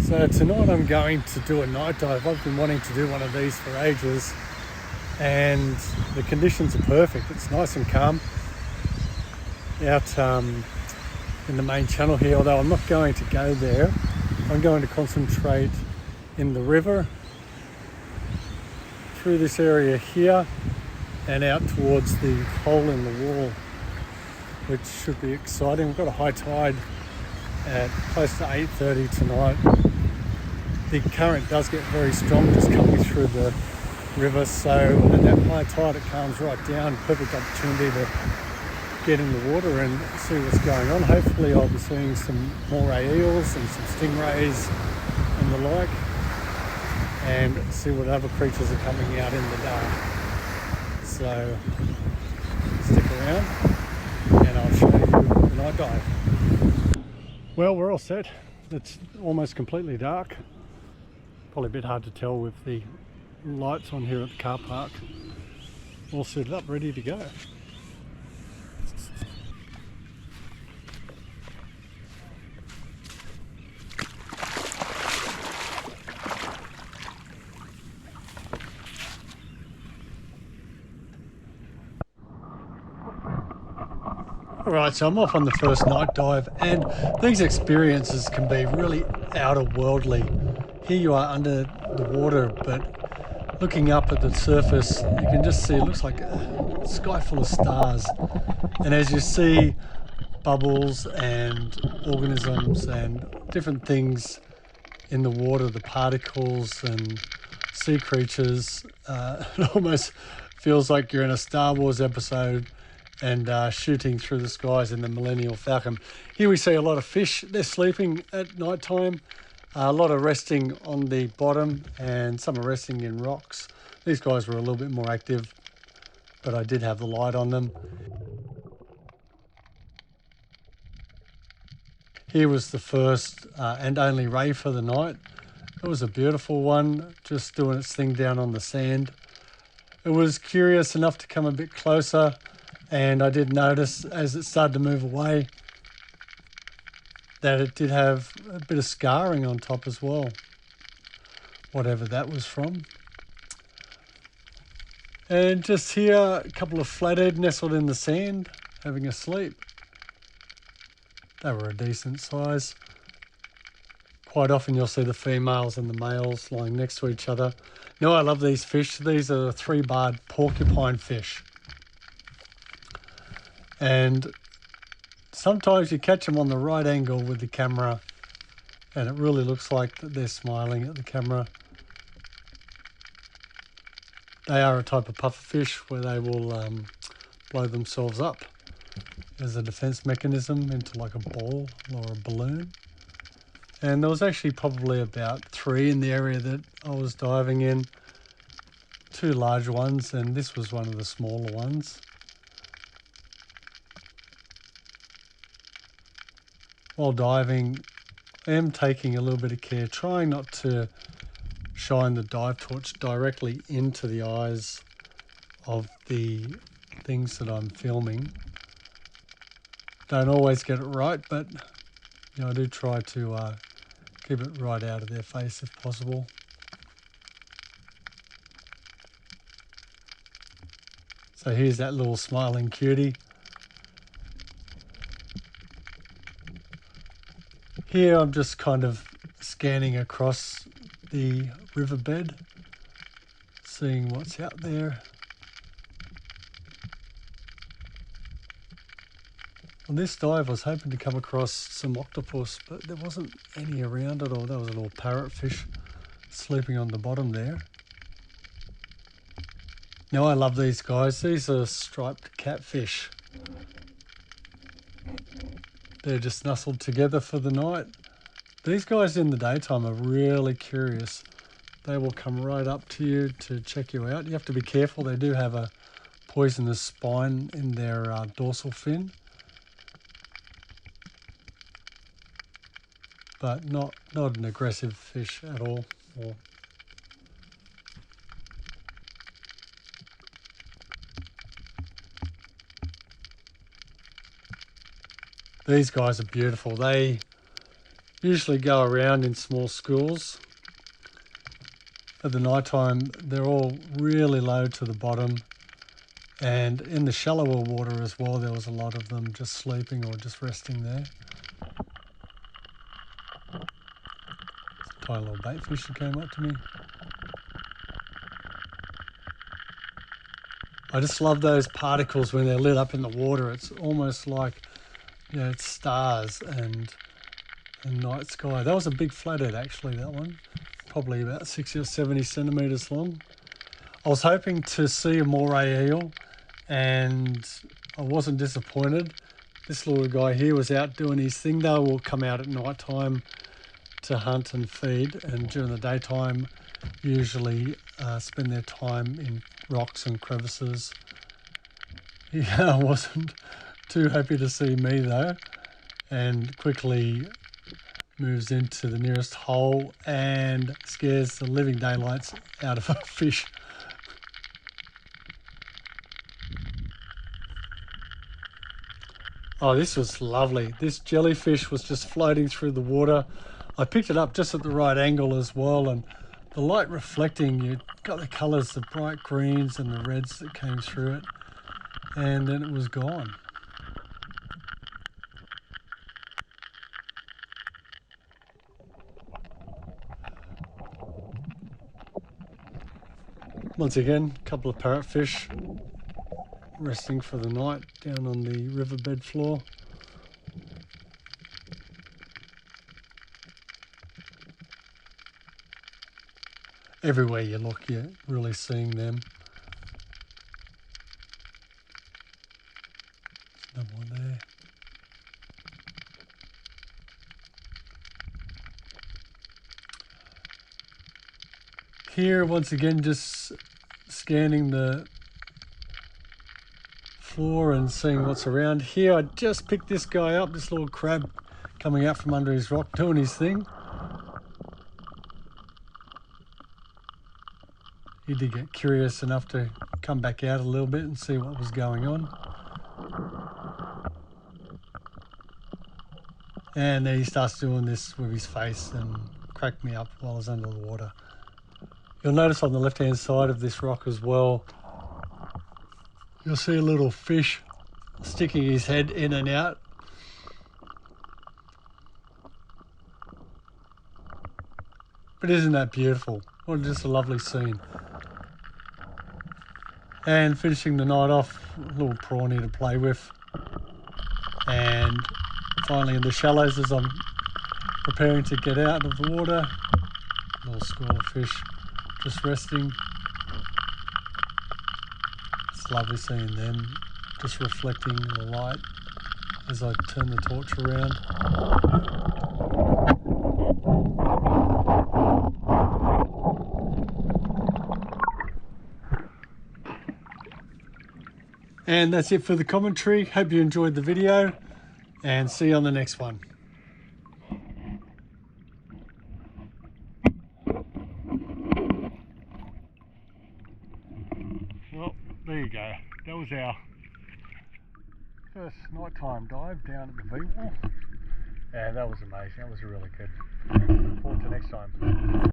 So tonight I'm going to do a night dive. I've been wanting to do one of these for ages, and the conditions are perfect. It's nice and calm out in the main channel here, although I'm not going to go there. I'm going to concentrate in the river, through this area here and out towards the hole in the wall, which should be exciting. We've got a high tide at close to 8:30 tonight. The current does get very strong just coming through the river, so at that high tide it calms right down. Perfect opportunity to get in the water and see what's going on. Hopefully I'll be seeing some moray eels and some stingrays and the like, and see what other creatures are coming out in the dark. So stick around and I'll show you the night dive. Well, we're all set. It's almost completely dark. Probably a bit hard to tell with the lights on here at the car park. All suited up, ready to go. Alright, so I'm off on the first night dive, and these experiences can be really outer-worldly. Here you are under the water, but looking up at the surface, you can just see it looks like a sky full of stars. And as you see bubbles and organisms and different things in the water, the particles and sea creatures, it almost feels like you're in a Star Wars episode and shooting through the skies in the Millennium Falcon. Here we see a lot of fish. They're sleeping at night time. A lot of resting on the bottom, and some are resting in rocks. These guys were a little bit more active, but I did have the light on them. Here was the first and only ray for the night. It was a beautiful one, just doing its thing down on the sand. It was curious enough to come a bit closer, and I did notice as it started to move away that it did have a bit of scarring on top as well, whatever that was from. And just here, a couple of flathead nestled in the sand, having a sleep. They were a decent size. Quite often you'll see the females and the males lying next to each other. Now I love these fish. These are 3-barred porcupine fish. And sometimes you catch them on the right angle with the camera, and it really looks like that they're smiling at the camera. They are a type of pufferfish where they will blow themselves up as a defense mechanism into like a ball or a balloon. And there was actually probably about 3 in the area that I was diving in. 2 large ones, and this was one of the smaller ones. While diving, I am taking a little bit of care, trying not to shine the dive torch directly into the eyes of the things that I'm filming. Don't always get it right, but you know, I do try to keep it right out of their face if possible. So here's that little smiling cutie. Here I'm just kind of scanning across the riverbed, seeing what's out there. On this dive I was hoping to come across some octopus, but there wasn't any around at all. That was a little parrotfish sleeping on the bottom there. Now I love these guys. These are striped catfish. They're just nestled together for the night. These guys in the daytime are really curious. They will come right up to you to check you out. You have to be careful. They do have a poisonous spine in their dorsal fin, but not an aggressive fish at all. These guys are beautiful. They Usually go around in small schools. At the night time, they're all really low to the bottom, and in the shallower water as well, there was a lot of them just sleeping or just resting there. Tiny little bait fish that came up to me. I just love those particles when they're lit up in the water. It's almost like, you know, it's stars and night sky. That was a big flathead actually, that one. Probably about 60 or 70 centimetres long. I was hoping to see a moray eel and I wasn't disappointed. This little guy here was out doing his thing. They will come out at night time to hunt and feed, and during the daytime usually spend their time in rocks and crevices. He wasn't too happy to see me though, and quickly moves into the nearest hole and scares the living daylights out of a fish. Oh, this was lovely. This jellyfish was just floating through the water. I picked it up just at the right angle as well, and the light reflecting, you got the colours, the bright greens and the reds that came through it, and then it was gone. Once again, a couple of parrotfish resting for the night down on the riverbed floor. Everywhere you look, you're really seeing them. There's another one there. Here, once again, just scanning the floor and seeing what's around. Here, I just picked this guy up, this little crab coming out from under his rock, doing his thing. He did get curious enough to come back out a little bit and see what was going on. And then he starts doing this with his face and cracked me up while I was under the water. You'll notice on the left-hand side of this rock as well, you'll see a little fish sticking his head in and out. But isn't that beautiful? What just a lovely scene. And finishing the night off, a little prawny to play with. And finally in the shallows as I'm preparing to get out of the water, a little school of fish just resting. It's lovely seeing them just reflecting the light as I turn the torch around. And that's it for the commentary. Hope you enjoyed the video and see you on the next one. Well, there you go. That was our first nighttime dive down at the V-Wall. And that was amazing. That was really good. Look forward to next time.